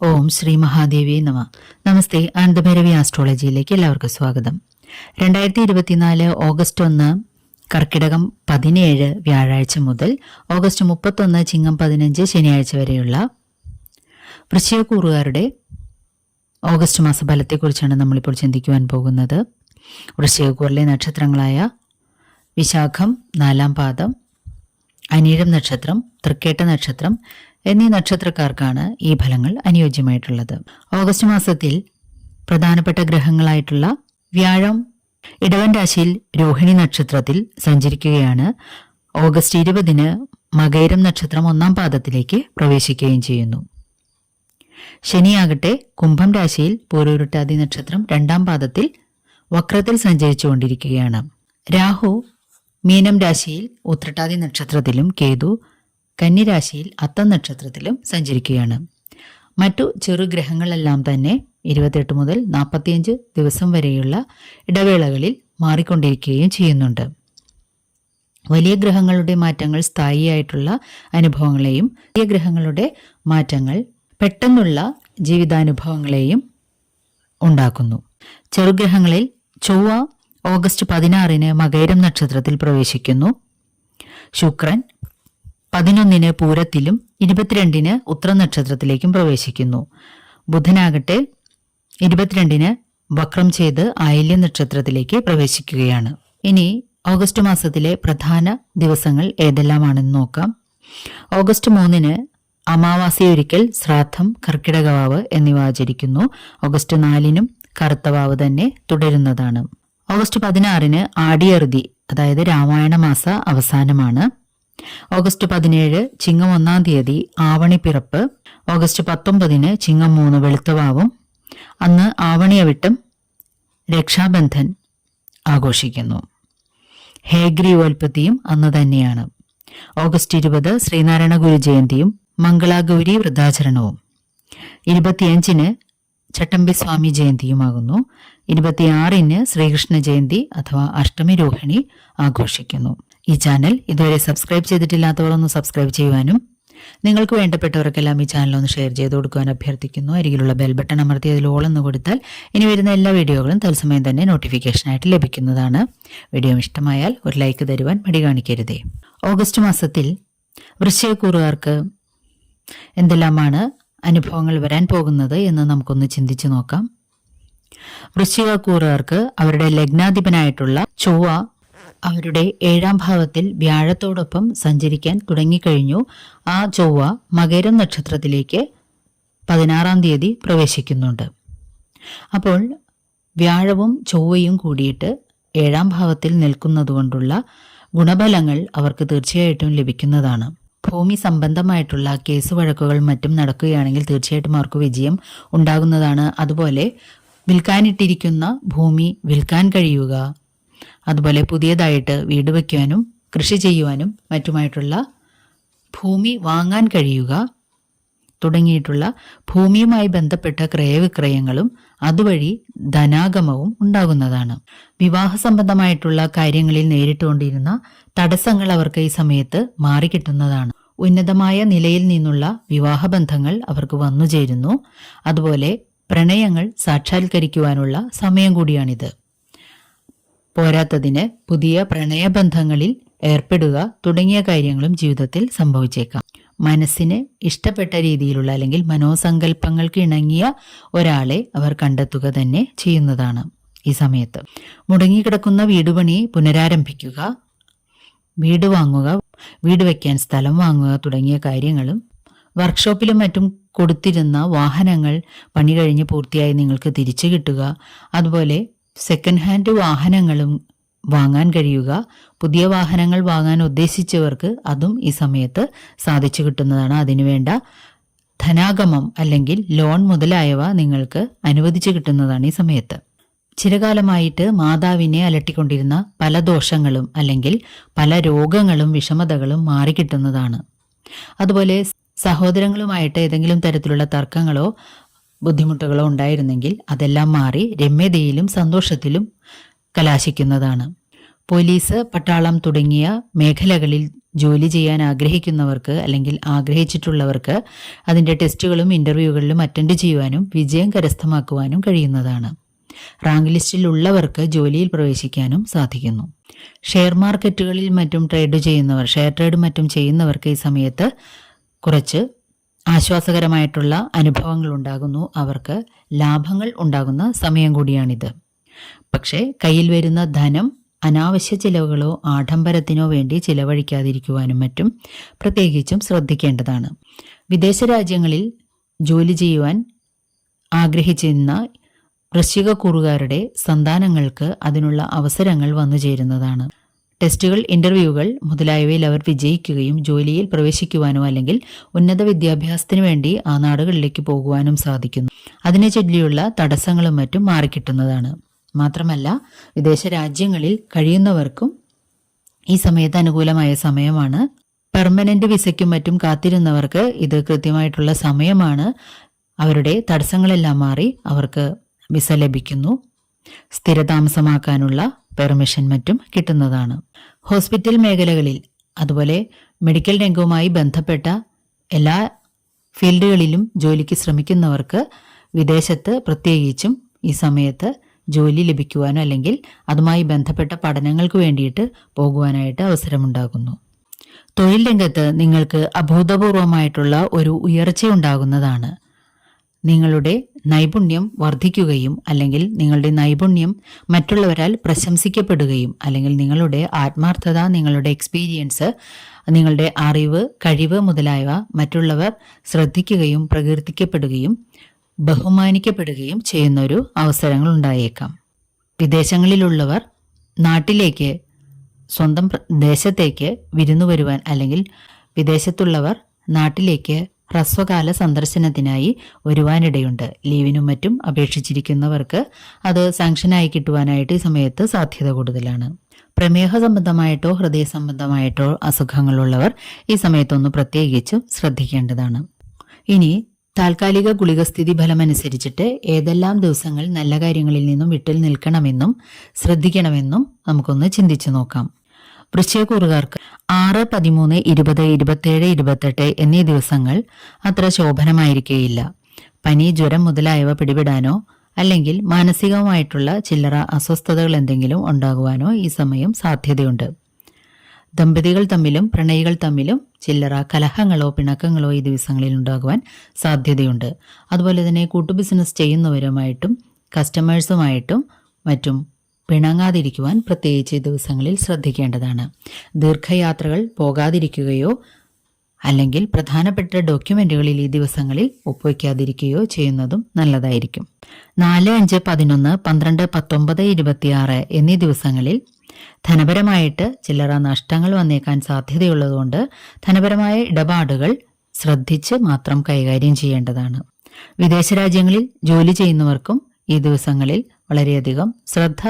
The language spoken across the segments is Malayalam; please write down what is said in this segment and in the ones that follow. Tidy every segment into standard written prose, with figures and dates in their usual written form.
ഓം ശ്രീ മഹാദേവി നമ. നമസ്തേ. ആനന്ദഭൈരവി ആസ്ട്രോളജിയിലേക്ക് എല്ലാവർക്കും സ്വാഗതം. 2024 ഓഗസ്റ്റ് 1 കർക്കിടകം 17 വ്യാഴാഴ്ച മുതൽ ഓഗസ്റ്റ് 31 ചിങ്ങം 15 ശനിയാഴ്ച വരെയുള്ള വൃശ്ചികക്കൂറുകാരുടെ ഓഗസ്റ്റ് മാസ ഫലത്തെക്കുറിച്ചാണ് നമ്മളിപ്പോൾ ചിന്തിക്കുവാൻ പോകുന്നത്. വൃശ്ചികക്കൂറിലെ നക്ഷത്രങ്ങളായ വിശാഖം 4-ാം പാദം, അനിഴം നക്ഷത്രം, തൃക്കേട്ട നക്ഷത്രം എന്നീ നക്ഷത്രക്കാർക്കാണ് ഈ ഫലങ്ങൾ അനുയോജ്യമായിട്ടുള്ളത്. ഓഗസ്റ്റ് മാസത്തിൽ പ്രധാനപ്പെട്ട ഗ്രഹങ്ങളായിട്ടുള്ള വ്യാഴം ഇടവൻ രാശിയിൽ രോഹിണി നക്ഷത്രത്തിൽ സഞ്ചരിക്കുകയാണ്. ഓഗസ്റ്റ് 20 മകയിരം നക്ഷത്രം 1-ാം പാദത്തിലേക്ക് പ്രവേശിക്കുകയും ചെയ്യുന്നു. ശനിയാകട്ടെ കുംഭം രാശിയിൽ പൂരോരുട്ടാതി നക്ഷത്രം 2-ാം പാദത്തിൽ വക്രത്തിൽ സഞ്ചരിച്ചുകൊണ്ടിരിക്കുകയാണ്. രാഹു മീനം രാശിയിൽ ഉത്രട്ടാതി നക്ഷത്രത്തിലും കേതു കന്നിരാശിയിൽ അത്തം നക്ഷത്രത്തിലും സഞ്ചരിക്കുകയാണ്. മറ്റു ചെറുഗ്രഹങ്ങളെല്ലാം തന്നെ 28 മുതൽ 45 ദിവസം വരെയുള്ള ഇടവേളകളിൽ മാറിക്കൊണ്ടിരിക്കുകയും ചെയ്യുന്നുണ്ട്. വലിയ ഗ്രഹങ്ങളുടെ മാറ്റങ്ങൾ സ്ഥായിയായിട്ടുള്ള അനുഭവങ്ങളെയും വലിയ ഗ്രഹങ്ങളുടെ മാറ്റങ്ങൾ പെട്ടെന്നുള്ള ജീവിതാനുഭവങ്ങളെയും ഉണ്ടാക്കുന്നു. ചെറുഗ്രഹങ്ങളിൽ ചൊവ്വ ഓഗസ്റ്റ് 16 മകയിരം നക്ഷത്രത്തിൽ പ്രവേശിക്കുന്നു. ശുക്രൻ 11 പൂരത്തിലും 22 ഉത്ര നക്ഷത്രത്തിലേക്കും പ്രവേശിക്കുന്നു. ബുധനാകട്ടെ 22 വക്രം ചെയ്ത് ആയില്യം നക്ഷത്രത്തിലേക്ക് പ്രവേശിക്കുകയാണ്. ഇനി ഓഗസ്റ്റ് മാസത്തിലെ പ്രധാന ദിവസങ്ങൾ ഏതെല്ലാമാണെന്ന് നോക്കാം. ഓഗസ്റ്റ് 3 അമാവാസിയൊരിക്കൽ, ശ്രാദ്ധം, കർക്കിടകവാവ് എന്നിവ ആചരിക്കുന്നു. ഓഗസ്റ്റ് 4 കറുത്തവാവ് തന്നെ തുടരുന്നതാണ്. ഓഗസ്റ്റ് 16 ആടിയറുതി, അതായത് രാമായണ മാസ അവസാനമാണ്. ഓഗസ്റ്റ് 17 ചിങ്ങം 1-ാം തീയതി ആവണിപ്പിറപ്പ്. ഓഗസ്റ്റ് 19 ചിങ്ങം 3 വെളുത്തവാവും. അന്ന് ആവണിയവിട്ടം രക്ഷാബന്ധൻ ആഘോഷിക്കുന്നു. ഹേഗ്രീവോൽപത്തിയും അന്ന് തന്നെയാണ്. ഓഗസ്റ്റ് 20 ശ്രീനാരായണ ഗുരു ജയന്തിയും മംഗളാഗൗരി വൃദ്ധാചരണവും. 25 ചട്ടമ്പി സ്വാമി ജയന്തിയുമാകുന്നു. 26 ശ്രീകൃഷ്ണ ജയന്തി അഥവാ അഷ്ടമി രോഹിണി ആഘോഷിക്കുന്നു. ഈ ചാനൽ ഇതുവരെ സബ്സ്ക്രൈബ് ചെയ്തിട്ടില്ലാത്തവർ ഒന്ന് സബ്സ്ക്രൈബ് ചെയ്യുവാനും നിങ്ങൾക്ക് വേണ്ടപ്പെട്ടവർക്കെല്ലാം ഈ ചാനൽ ഒന്ന് ഷെയർ ചെയ്ത് കൊടുക്കുവാൻ അഭ്യർത്ഥിക്കുന്നു. അരികിലുള്ള ബെൽ ബട്ടൺ അമർത്തി അതിൽ ഓൾ എന്ന് കൊടുത്താൽ ഇനി വരുന്ന എല്ലാ വീഡിയോകളും തത്സമയം തന്നെ നോട്ടിഫിക്കേഷനായിട്ട് ലഭിക്കുന്നതാണ്. വീഡിയോ ഇഷ്ടമായാൽ ഒരു ലൈക്ക് തരുവാൻ മടി കാണിക്കരുതേ. ഓഗസ്റ്റ് മാസത്തിൽ വൃശ്ചികക്കൂറുകാർക്ക് എന്തെല്ലാമാണ് അനുഭവങ്ങൾ വരാൻ പോകുന്നത് എന്ന് നമുക്കൊന്ന് ചിന്തിച്ചു നോക്കാം. വൃശ്ചികക്കൂറുകാർക്ക് അവരുടെ ലഗ്നാധിപനായിട്ടുള്ള ചൊവ്വ അവരുടെ 7-ാം ഭാവത്തിൽ വ്യാഴത്തോടൊപ്പം സഞ്ചരിക്കാൻ തുടങ്ങിക്കഴിഞ്ഞു. ആ ചൊവ്വ മകരം നക്ഷത്രത്തിലേക്ക് 16-ാം തീയതി പ്രവേശിക്കുന്നുണ്ട്. അപ്പോൾ വ്യാഴവും ചൊവ്വയും കൂടിയിട്ട് 7-ാം ഭാവത്തിൽ നിൽക്കുന്നതുകൊണ്ടുള്ള ഗുണഫലങ്ങൾ അവർക്ക് തീർച്ചയായിട്ടും ലഭിക്കുന്നതാണ്. ഭൂമി സംബന്ധമായിട്ടുള്ള കേസ് വഴക്കുകൾ മറ്റും നടക്കുകയാണെങ്കിൽ തീർച്ചയായിട്ടും അവർക്ക് വിജയം ഉണ്ടാകുന്നതാണ്. അതുപോലെ വിൽക്കാനിട്ടിരിക്കുന്ന ഭൂമി വിൽക്കാൻ കഴിയുക, അതുപോലെ പുതിയതായിട്ട് വീട് വയ്ക്കുവാനും കൃഷി ചെയ്യുവാനും മറ്റുമായിട്ടുള്ള ഭൂമി വാങ്ങാൻ കഴിയുക തുടങ്ങിയിട്ടുള്ള ഭൂമിയുമായി ബന്ധപ്പെട്ട ക്രയവിക്രയങ്ങളും അതുവഴി ധനാഗമവും ഉണ്ടാകുന്നതാണ്. വിവാഹ സംബന്ധമായിട്ടുള്ള കാര്യങ്ങളിൽ നേരിട്ടുകൊണ്ടിരുന്ന തടസ്സങ്ങൾ അവർക്ക് ഈ സമയത്ത് മാറിക്കിട്ടുന്നതാണ്. ഉന്നതമായ നിലയിൽ നിന്നുള്ള വിവാഹബന്ധങ്ങൾ അവർക്ക് വന്നുചേരുന്നു. അതുപോലെ പ്രണയങ്ങൾ സാക്ഷാത്കരിക്കുവാനുള്ള സമയം കൂടിയാണിത്. പോരാത്തതിന് പുതിയ പ്രണയബന്ധങ്ങളിൽ ഏർപ്പെടുക തുടങ്ങിയ കാര്യങ്ങളും ജീവിതത്തിൽ സംഭവിച്ചേക്കാം. മനസ്സിന് ഇഷ്ടപ്പെട്ട രീതിയിലുള്ള അല്ലെങ്കിൽ മനോസങ്കല്പങ്ങൾക്ക് ഇണങ്ങിയ ഒരാളെ അവർ കണ്ടെത്തുക തന്നെ ചെയ്യുന്നതാണ് ഈ സമയത്ത്. മുടങ്ങിക്കിടക്കുന്ന വീടുപണി പുനരാരംഭിക്കുക, വീട് വാങ്ങുക, വീട് വയ്ക്കാൻ സ്ഥലം വാങ്ങുക തുടങ്ങിയ കാര്യങ്ങളും, വർക്ക്ഷോപ്പിലും മറ്റും കൊടുത്തിരുന്ന വാഹനങ്ങൾ പണി കഴിഞ്ഞ് പൂർത്തിയായി നിങ്ങൾക്ക് തിരിച്ചു കിട്ടുക, അതുപോലെ സെക്കൻഡ് ഹാൻഡ് വാഹനങ്ങളും വാങ്ങാൻ കഴിയുക, പുതിയ വാഹനങ്ങൾ വാങ്ങാൻ ഉദ്ദേശിച്ചവർക്ക് അതും ഈ സമയത്ത് സാധിച്ചു കിട്ടുന്നതാണ്. അതിനുവേണ്ട ധനാഗമം അല്ലെങ്കിൽ ലോൺ മുതലായവ നിങ്ങൾക്ക് അനുവദിച്ചു കിട്ടുന്നതാണ് ഈ സമയത്ത്. ചിരകാലമായിട്ട് മാതാവിനെ അലട്ടിക്കൊണ്ടിരുന്ന പല ദോഷങ്ങളും അല്ലെങ്കിൽ പല രോഗങ്ങളും വിഷമതകളും മാറിക്കിട്ടുന്നതാണ്. അതുപോലെ സഹോദരങ്ങളുമായിട്ട് ഏതെങ്കിലും തരത്തിലുള്ള തർക്കങ്ങളോ ബുദ്ധിമുട്ടുകളോ ഉണ്ടായിരുന്നെങ്കിൽ അതെല്ലാം മാറി രമ്യതയിലും സന്തോഷത്തിലും കലാശിക്കുന്നതാണ്. പോലീസ്, പട്ടാളം തുടങ്ങിയ മേഖലകളിൽ ജോലി ചെയ്യാൻ ആഗ്രഹിക്കുന്നവർക്ക് അല്ലെങ്കിൽ ആഗ്രഹിച്ചിട്ടുള്ളവർക്ക് അതിൻ്റെ ടെസ്റ്റുകളും ഇൻ്റർവ്യൂകളിലും അറ്റൻഡ് ചെയ്യുവാനും വിജയം കരസ്ഥമാക്കുവാനും കഴിയുന്നതാണ്. റാങ്ക് ലിസ്റ്റിൽ ഉള്ളവർക്ക് ജോലിയിൽ പ്രവേശിക്കാനും സാധിക്കുന്നു. ഷെയർ മാർക്കറ്റുകളിൽ മറ്റും ഷെയർ ട്രേഡും മറ്റും ചെയ്യുന്നവർക്ക് ഈ സമയത്ത് കുറച്ച് ആശ്വാസകരമായിട്ടുള്ള അനുഭവങ്ങൾ ഉണ്ടാകുന്നു. അവർക്ക് ലാഭങ്ങൾ ഉണ്ടാകുന്ന സമയം കൂടിയാണിത്. പക്ഷേ കയ്യിൽ വരുന്ന ധനം അനാവശ്യ ചിലവുകളോ ആഡംബരത്തിനോ വേണ്ടി ചിലവഴിക്കാതിരിക്കുവാനും മറ്റും പ്രത്യേകിച്ചും ശ്രദ്ധിക്കേണ്ടതാണ്. വിദേശ രാജ്യങ്ങളിൽ ജോലി ചെയ്യുവാൻ ആഗ്രഹിച്ചിരുന്ന വൃശ്ചികക്കൂറുകാരുടെ സന്താനങ്ങൾക്ക് അതിനുള്ള അവസരങ്ങൾ വന്നു ചേരുന്നതാണ്. ടെസ്റ്റുകൾ, ഇൻ്റർവ്യൂകൾ മുതലായവയിൽ അവർ വിജയിക്കുകയും ജോലിയിൽ പ്രവേശിക്കുവാനോ അല്ലെങ്കിൽ ഉന്നത വിദ്യാഭ്യാസത്തിനു വേണ്ടി ആ നാടുകളിലേക്ക് പോകുവാനും സാധിക്കുന്നു. അതിനെ ചൊല്ലിയുള്ള തടസ്സങ്ങളും മറ്റും മാറിക്കിട്ടുന്നതാണ്. മാത്രമല്ല, വിദേശ രാജ്യങ്ങളിൽ കഴിയുന്നവർക്കും ഈ സമയത്ത് അനുകൂലമായ സമയമാണ്. പെർമനന്റ് വിസയ്ക്കും മറ്റും കാത്തിരുന്നവർക്ക് ഇത് കൃത്യമായിട്ടുള്ള സമയമാണ്. അവരുടെ തടസ്സങ്ങളെല്ലാം മാറി അവർക്ക് വിസ ലഭിക്കുന്നു. സ്ഥിരതാമസമാക്കാനുള്ള പെർമിഷൻ മറ്റും കിട്ടുന്നതാണ്. ഹോസ്പിറ്റൽ മേഖലകളിൽ അതുപോലെ മെഡിക്കൽ രംഗവുമായി ബന്ധപ്പെട്ട എല്ലാ ഫീൽഡുകളിലും ജോലിക്ക് ശ്രമിക്കുന്നവർക്ക് വിദേശത്ത് പ്രത്യേകിച്ചും ഈ സമയത്ത് ജോലി ലഭിക്കുവാനോ അല്ലെങ്കിൽ അതുമായി ബന്ധപ്പെട്ട പഠനങ്ങൾക്ക് വേണ്ടിയിട്ട് പോകുവാനായിട്ട് അവസരമുണ്ടാകുന്നു. തൊഴിൽ രംഗത്ത് നിങ്ങൾക്ക് അഭൂതപൂർവമായിട്ടുള്ള ഒരു ഉയർച്ചയുണ്ടാകുന്നതാണ്. നിങ്ങളുടെ നൈപുണ്യം വർദ്ധിക്കുകയും അല്ലെങ്കിൽ നിങ്ങളുടെ നൈപുണ്യം മറ്റുള്ളവരാൽ പ്രശംസിക്കപ്പെടുകയും അല്ലെങ്കിൽ നിങ്ങളുടെ ആത്മാർത്ഥത, നിങ്ങളുടെ എക്സ്പീരിയൻസ്, നിങ്ങളുടെ അറിവ്, കഴിവ് മുതലായവ മറ്റുള്ളവർ ശ്രദ്ധിക്കുകയും പ്രകീർത്തിക്കപ്പെടുകയും ബഹുമാനിക്കപ്പെടുകയും ചെയ്യുന്നൊരു അവസരങ്ങൾ ഉണ്ടായേക്കാം. വിദേശങ്ങളിലുള്ളവർ നാട്ടിലേക്ക്, സ്വന്തം ദേശത്തേക്ക് വിരുന്നു വരുവാൻ അല്ലെങ്കിൽ വിദേശത്തുള്ളവർ നാട്ടിലേക്ക് ഹ്രസ്വകാല സന്ദർശനത്തിനായി വരുവാനിടയുണ്ട്. ലീവിനും മറ്റും അപേക്ഷിച്ചിരിക്കുന്നവർക്ക് അത് സാങ്ഷനായി കിട്ടുവാനായിട്ട് ഈ സമയത്ത് സാധ്യത കൂടുതലാണ്. പ്രമേഹ സംബന്ധമായിട്ടോ ഹൃദയ സംബന്ധമായിട്ടോ അസുഖങ്ങളുള്ളവർ ഈ സമയത്തൊന്ന് പ്രത്യേകിച്ചും ശ്രദ്ധിക്കേണ്ടതാണ്. ഇനി താൽക്കാലിക ഗുളികസ്ഥിതി ഫലമനുസരിച്ചിട്ട് ഏതെല്ലാം ദിവസങ്ങൾ നല്ല കാര്യങ്ങളിൽ നിന്നും വിട്ടിൽ നിൽക്കണമെന്നും ശ്രദ്ധിക്കണമെന്നും നമുക്കൊന്ന് ചിന്തിച്ചു നോക്കാം. വൃശ്ചികക്കൂറുകാർക്ക് 6, 13, 20, 27, 28 എന്നീ ദിവസങ്ങൾ അത്ര ശോഭനമായിരിക്കുകയില്ല. പനി, ജ്വരം മുതലായവ പിടിപെടാനോ അല്ലെങ്കിൽ മാനസികമായിട്ടുള്ള ചില്ലറ അസ്വസ്ഥതകൾ എന്തെങ്കിലും ഉണ്ടാകുവാനോ ഈ സമയം സാധ്യതയുണ്ട്. ദമ്പതികൾ തമ്മിലും പ്രണയികൾ തമ്മിലും ചില്ലറ കലഹങ്ങളോ പിണക്കങ്ങളോ ഈ ദിവസങ്ങളിൽ ഉണ്ടാകുവാൻ സാധ്യതയുണ്ട്. അതുപോലെ തന്നെ ബിസിനസ് ചെയ്യുന്നവരുമായിട്ടും കസ്റ്റമേഴ്സുമായിട്ടും മറ്റും പിണങ്ങാതിരിക്കുവാൻ പ്രത്യേകിച്ച് ദിവസങ്ങളിൽ ശ്രദ്ധിക്കേണ്ടതാണ്. ദീർഘയാത്രകൾ പോകാതിരിക്കുകയോ അല്ലെങ്കിൽ പ്രധാനപ്പെട്ട ഡോക്യുമെന്റുകളിൽ ഈ ദിവസങ്ങളിൽ ഒപ്പുവയ്ക്കാതിരിക്കുകയോ ചെയ്യുന്നതും നല്ലതായിരിക്കും. 4, 5, 11, 12, 19, 26 എന്നീ ദിവസങ്ങളിൽ ധനപരമായിട്ട് ചില്ലറ നഷ്ടങ്ങൾ വന്നേക്കാൻ സാധ്യതയുള്ളതുകൊണ്ട് ധനപരമായ ഇടപാടുകൾ ശ്രദ്ധിച്ച് മാത്രം കൈകാര്യം ചെയ്യേണ്ടതാണ്. വിദേശ രാജ്യങ്ങളിൽ ജോലി ചെയ്യുന്നവർക്കും ഈ ദിവസങ്ങളിൽ വളരെയധികം ശ്രദ്ധ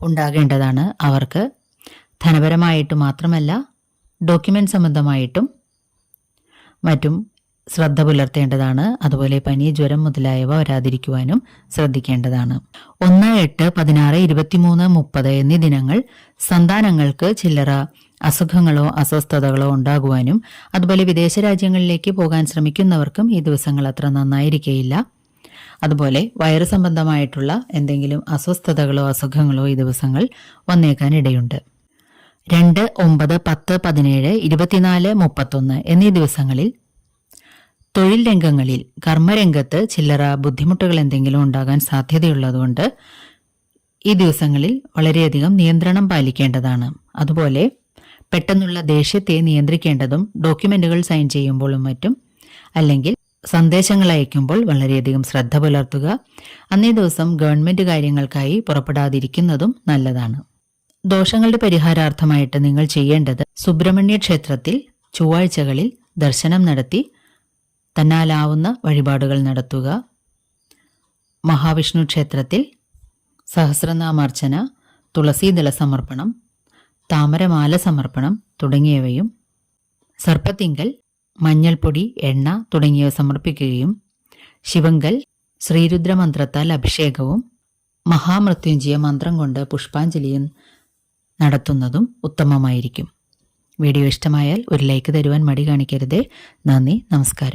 ഉണ്ടാകേണ്ടതാണ്. അവർക്ക് ധനപരമായിട്ട് മാത്രമല്ല ഡോക്യുമെന്റ് സംബന്ധമായിട്ടും മറ്റും ശ്രദ്ധ പുലർത്തേണ്ടതാണ്. അതുപോലെ പനി, ജ്വരം മുതലായവ വരാതിരിക്കുവാനും ശ്രദ്ധിക്കേണ്ടതാണ്. 1, 8, 16, 23, 30 എന്നീ ദിനങ്ങൾ സന്താനങ്ങൾക്ക് ചില്ലറ അസുഖങ്ങളോ അസ്വസ്ഥതകളോ ഉണ്ടാകുവാനും അതുപോലെ വിദേശ രാജ്യങ്ങളിലേക്ക് പോകാൻ ശ്രമിക്കുന്നവർക്കും ഈ ദിവസങ്ങൾ അത്ര നന്നായിരിക്കുകയില്ല. അതുപോലെ വയറ് സംബന്ധമായിട്ടുള്ള എന്തെങ്കിലും അസ്വസ്ഥതകളോ അസുഖങ്ങളോ ഈ ദിവസങ്ങൾ വന്നേക്കാൻ ഇടയുണ്ട്. 2, 9, 10, 17, 24, 31 എന്നീ ദിവസങ്ങളിൽ തൊഴിൽ രംഗങ്ങളിൽ കർമ്മരംഗത്ത് ചില്ലറ ബുദ്ധിമുട്ടുകൾ എന്തെങ്കിലും ഉണ്ടാകാൻ സാധ്യതയുള്ളതുകൊണ്ട് ഈ ദിവസങ്ങളിൽ വളരെയധികം നിയന്ത്രണം പാലിക്കേണ്ടതാണ്. അതുപോലെ പെട്ടെന്നുള്ള ദേഷ്യത്തെ നിയന്ത്രിക്കേണ്ടതും ഡോക്യുമെന്റുകൾ സൈൻ ചെയ്യുമ്പോഴും മറ്റും അല്ലെങ്കിൽ സന്ദേശങ്ങൾ അയക്കുമ്പോൾ വളരെയധികം ശ്രദ്ധ പുലർത്തുക. അന്നേ ദിവസം ഗവൺമെന്റ് കാര്യങ്ങൾക്കായി പുറപ്പെടാതിരിക്കുന്നതും നല്ലതാണ്. ദോഷങ്ങളുടെ പരിഹാരാർത്ഥമായിട്ട് നിങ്ങൾ ചെയ്യേണ്ടത് സുബ്രഹ്മണ്യ ക്ഷേത്രത്തിൽ ചൊവ്വാഴ്ചകളിൽ ദർശനം നടത്തി തന്നാലാവുന്ന വഴിപാടുകൾ നടത്തുക. മഹാവിഷ്ണു ക്ഷേത്രത്തിൽ സഹസ്രനാമാർച്ചന, തുളസീദള സമർപ്പണം, താമരമാല സമർപ്പണം തുടങ്ങിയവയും, സർപ്പത്തിങ്കൽ മഞ്ഞൾപ്പൊടി, എണ്ണ തുടങ്ങിയവ സമർപ്പിക്കുകയും ശിവങ്കൽ ശ്രീരുദ്രമന്ത്രത്താൽ അഭിഷേകവും മഹാമൃത്യുഞ്ജയ മന്ത്രം കൊണ്ട് പുഷ്പാഞ്ജലിയും നടത്തുന്നതും ഉത്തമമായിരിക്കും. വീഡിയോ ഇഷ്ടമായാൽ ഒരു ലൈക്ക് തരുവാൻ മടി കാണിക്കരുതേ. നന്ദി, നമസ്കാരം.